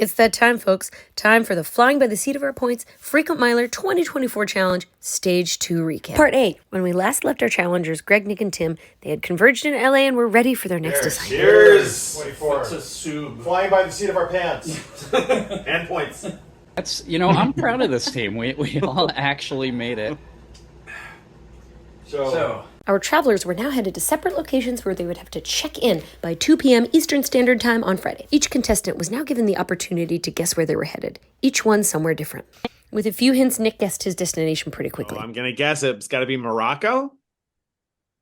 It's that time, folks. Time for the Flying by the Seat of Our Points Frequent Miler 2024 Challenge Stage 2 Recap. Part 8. When we last left our challengers, Greg, Nick, and Tim, they had converged in LA and were ready for their next assignment. Cheers! 24. It's a soup. Flying by the seat of our pants. And points. That's, I'm proud of this team. We all actually made it. So Our travelers were now headed to separate locations where they would have to check in by 2 p.m. Eastern Standard Time on Friday. Each contestant was now given the opportunity to guess where they were headed, each one somewhere different. With a few hints, Nick guessed his destination pretty quickly. I'm going to guess it's got to be Morocco.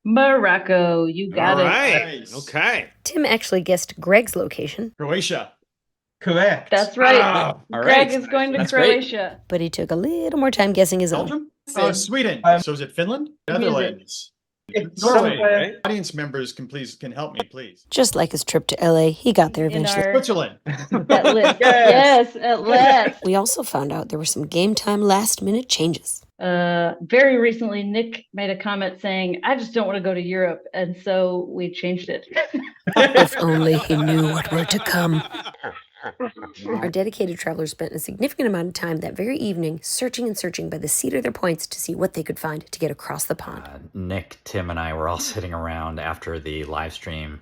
Morocco, you got All it. right. Nice. Okay. Tim actually guessed Greg's location, Croatia. Correct. That's right. Ah, all Greg right. is going to That's great. Croatia. but he took a little more time guessing his own. Belgium? Sweden. So is it Finland? Music. Netherlands. Norway, Somewhere. right? Audience members can help me, please. Just like his trip to LA, he got there In eventually. our Switzerland. that list. Yes, at last. We also found out there were some game time last minute changes. Very recently, Nick made a comment saying, "I just don't want to go to Europe," and so we changed it. If only he knew what were to come. Our dedicated travelers spent a significant amount of time that very evening searching and searching by the seat of their points to see what they could find to get across the pond. Nick, Tim, and I were all sitting around after the live stream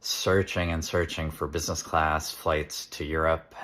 searching and searching for business class flights to Europe,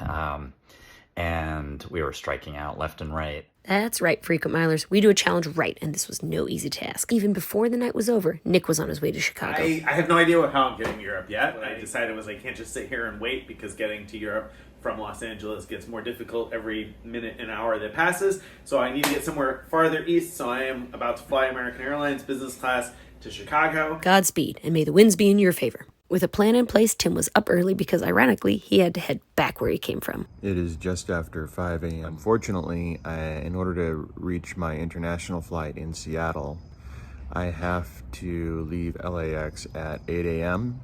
and we were striking out left and right. That's right, frequent milers. We do a challenge right, and this was no easy task. Even before the night was over, Nick was on his way to Chicago. I have no idea how I'm getting to Europe yet. What I decided was I can't just sit here and wait because getting to Europe from Los Angeles gets more difficult every minute and hour that passes. So I need to get somewhere farther east. So I am about to fly American Airlines business class to Chicago. Godspeed, and may the winds be in your favor. With a plan in place, Tim was up early because, ironically, he had to head back where he came from. It is just after 5 a.m. Unfortunately, in order to reach my international flight in Seattle, I have to leave LAX at 8 a.m.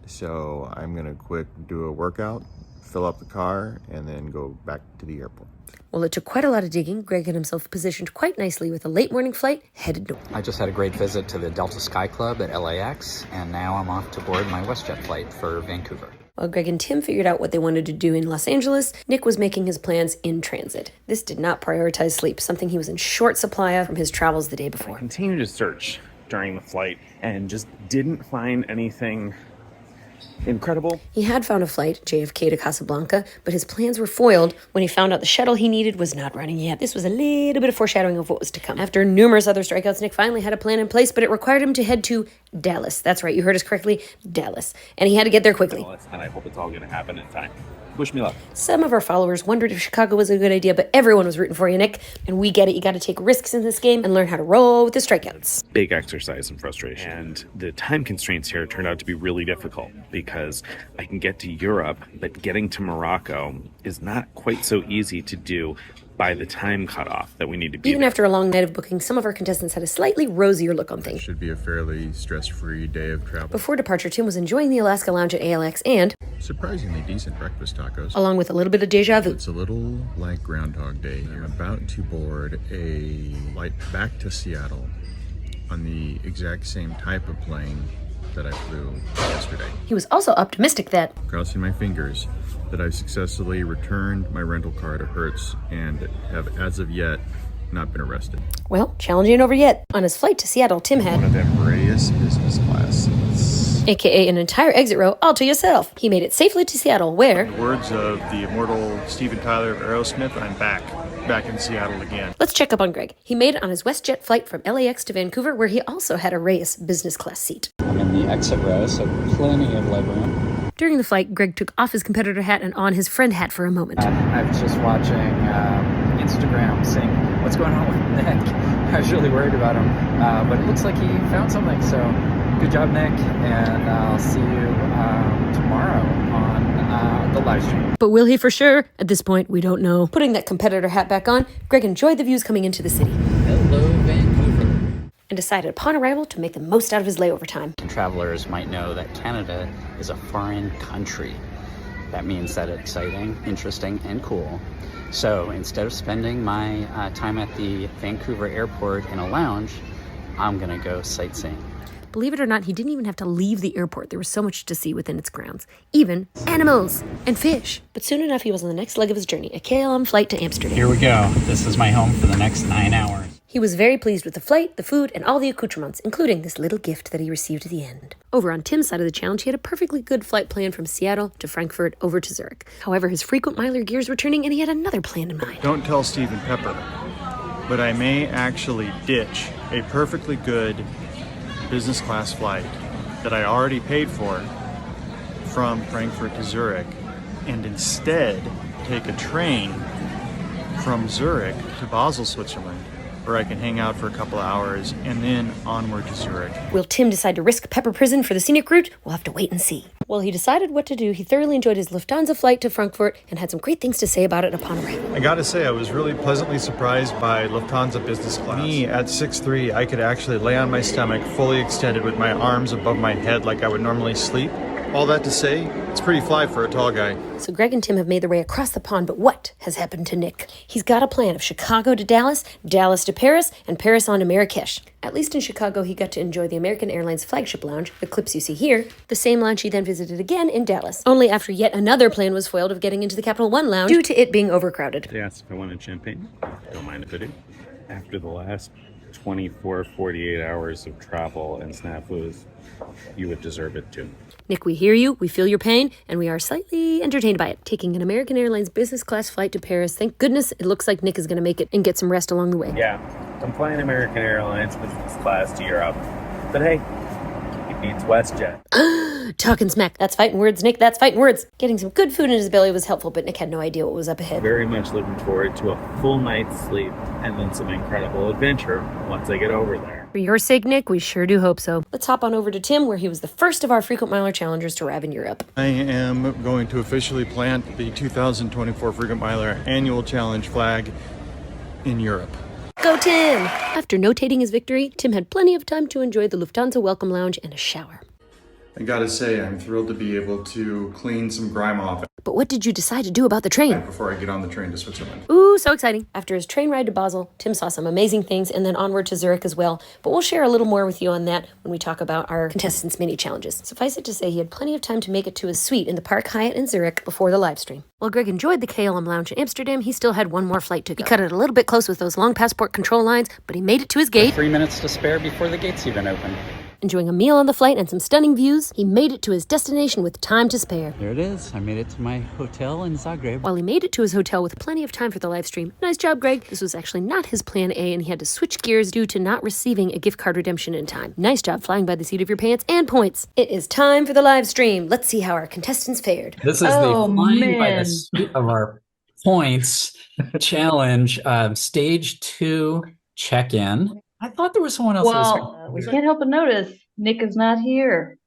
So I'm going to do a workout, fill up the car, and then go back to the airport. Well, it took quite a lot of digging. Greg had himself positioned quite nicely with a late morning flight headed north. I just had a great visit to the Delta Sky Club at LAX, and now I'm off to board my WestJet flight for Vancouver. While Greg and Tim figured out what they wanted to do in Los Angeles, Nick was making his plans in transit. This did not prioritize sleep, something he was in short supply of from his travels the day before. Continued to search during the flight and just didn't find anything incredible. He had found a flight, JFK to Casablanca, but his plans were foiled when he found out the shuttle he needed was not running yet. This was a little bit of foreshadowing of what was to come. After numerous other strikeouts, Nick finally had a plan in place, but it required him to head to Dallas. That's right, you heard us correctly, Dallas. And he had to get there quickly. And I hope it's all going to happen in time. Wish me luck. Some of our followers wondered if Chicago was a good idea, but everyone was rooting for you, Nick. And we get it, you got to take risks in this game and learn how to roll with the strikeouts. Big exercise and frustration. And the time constraints here turned out to be really difficult because I can get to Europe, but getting to Morocco is not quite so easy to do by the time cutoff that we need to be Even there. after a long night of booking, some of our contestants had a slightly rosier look on things. Should be a fairly stress-free day of travel. Before departure, Tim was enjoying the Alaska Lounge at ALX and, Surprisingly decent breakfast tacos. along with a little bit of deja vu, It's a little like Groundhog Day. I'm about to board a flight back to Seattle on the exact same type of plane that I flew yesterday. he was also optimistic that, Crossing my fingers that I've successfully returned my rental car to Hertz and have, as of yet, not been arrested. well, challenge ain't over yet. On his flight to Seattle, Tim had, One of them Reyes business class seats. aka an entire exit row all to yourself. He made it safely to Seattle, where, Words of the immortal Steven Tyler of Aerosmith, I'm back in Seattle again. let's check up on Greg. He made it on his WestJet flight from LAX to Vancouver, where he also had a Reyes business class seat. I'm in the exit row, so plenty of legroom. During the flight, Greg took off his competitor hat and on his friend hat for a moment. I was just watching Instagram, seeing what's going on with Nick. I was really worried about him, but it looks like he found something. So good job, Nick, and I'll see you tomorrow on the live stream. But will he for sure? At this point, we don't know. Putting that competitor hat back on, Greg enjoyed the views coming into the city Hello, Vancouver. and decided upon arrival to make the most out of his layover time. Travelers might know that Canada is a foreign country. That means that it's exciting, interesting, and cool. So instead of spending my time at the Vancouver airport in a lounge, I'm gonna go sightseeing. Believe it or not, he didn't even have to leave the airport. There was so much to see within its grounds. Even animals and fish. But soon enough, he was on the next leg of his journey, a KLM flight to Amsterdam. Here we go. This is my home for the next 9 hours. He was very pleased with the flight, the food, and all the accoutrements, including this little gift that he received at the end. Over on Tim's side of the challenge, he had a perfectly good flight plan from Seattle to Frankfurt over to Zurich. However, his frequent miler gears were turning, and he had another plan in mind. Don't tell Stephen Pepper, but I may actually ditch a perfectly good business class flight that I already paid for from Frankfurt to Zurich, and instead take a train from Zurich to Basel, Switzerland, where I can hang out for a couple of hours and then onward to Zurich. Will Tim decide to risk Pepper Prison for the scenic route? We'll have to wait and see. While he decided what to do, he thoroughly enjoyed his Lufthansa flight to Frankfurt and had some great things to say about it upon arrival. I gotta say, I was really pleasantly surprised by Lufthansa business class. Me, at 6'3", I could actually lay on my stomach, fully extended with my arms above my head like I would normally sleep. All that to say, it's pretty fly for a tall guy. So Greg and Tim have made their way across the pond, but what has happened to Nick? He's got a plan of Chicago to Dallas, Dallas to Paris, and Paris on to Marrakesh. At least in Chicago, he got to enjoy the American Airlines flagship lounge, the clips you see here, the same lounge he then visited again in Dallas, only after yet another plan was foiled of getting into the Capital One lounge due to it being overcrowded. They asked if I wanted champagne. Don't mind if I do. After the last 24, 48 hours of travel and snafus, you would deserve it too. Nick, we hear you, we feel your pain, and we are slightly entertained by it. Taking an American Airlines business class flight to Paris, thank goodness it looks like Nick is going to make it and get some rest along the way. Yeah, I'm flying American Airlines business class to Europe. But hey, it beats WestJet. Talking smack. That's fighting words, Nick, that's fighting words. Getting some good food in his belly was helpful, but Nick had no idea what was up ahead. Very much looking forward to a full night's sleep and then some incredible adventure once I get over there. For your sake, Nick, we sure do hope so. Let's hop on over to Tim, where he was the first of our frequent miler challengers to arrive in Europe. I am going to officially plant the 2024 Frequent Miler Annual Challenge flag in Europe. Go Tim! After notating his victory, Tim had plenty of time to enjoy the Lufthansa Welcome Lounge and a shower. I gotta say, I'm thrilled to be able to clean some grime off But what did you decide to do about the train? before I get on the train to Switzerland. Ooh, so exciting. After his train ride to Basel, Tim saw some amazing things and then onward to Zurich as well. But we'll share a little more with you on that when we talk about our contestants' mini challenges. Suffice it to say, he had plenty of time to make it to his suite in the Park Hyatt in Zurich before the live stream. While Greg enjoyed the KLM lounge in Amsterdam, he still had one more flight to go. He cut it a little bit close with those long passport control lines, but he made it to his gate. 3 minutes to spare before the gates even open. Enjoying a meal on the flight and some stunning views, he made it to his destination with time to spare. There it is. I made it to my hotel in Zagreb. While he made it to his hotel with plenty of time for the live stream, nice job, Greg. This was actually not his plan A, and he had to switch gears due to not receiving a gift card redemption in time. Nice job flying by the seat of your pants and points. It is time for the live stream. Let's see how our contestants fared. This is the flying by the seat of our points challenge, stage 2 check-in. I thought there was someone else. Well, we can't help but notice Nick is not here.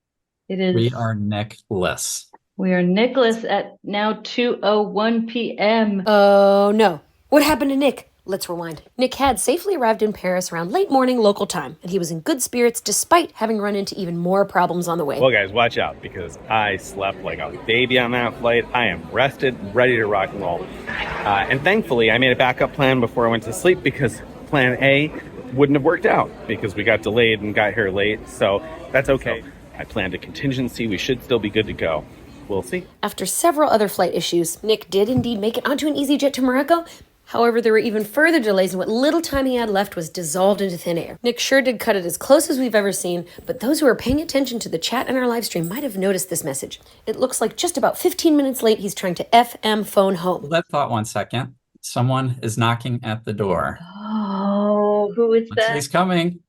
It is. We are Nickless. We are Nickless at now 2:01 p.m. Oh, no. What happened to Nick? Let's rewind. Nick had safely arrived in Paris around late morning local time, and he was in good spirits despite having run into even more problems on the way. Well, guys, watch out because I slept like a baby on that flight. I am rested, ready to rock and roll. And thankfully, I made a backup plan before I went to sleep because plan A wouldn't have worked out because we got delayed and got here late. So that's okay. I planned a contingency. We should still be good to go. We'll see. After several other flight issues, Nick did indeed make it onto an EasyJet to Morocco. However, there were even further delays, and what little time he had left was dissolved into thin air. Nick sure did cut it as close as we've ever seen, but those who are paying attention to the chat and our live stream might have noticed this message. It looks like just about 15 minutes late, he's trying to FM phone home. Hold that thought 1 second. Someone is knocking at the door. Oh, who is that? He's coming.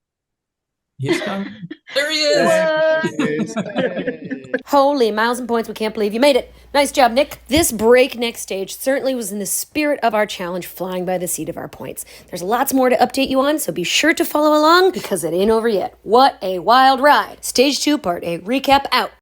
He's coming. There he is. Holy miles and points, we can't believe you made it. Nice job, Nick. This breakneck stage certainly was in the spirit of our challenge, flying by the seat of our points. There's lots more to update you on, so be sure to follow along because it ain't over yet. What a wild ride. Stage 2, Part A recap out.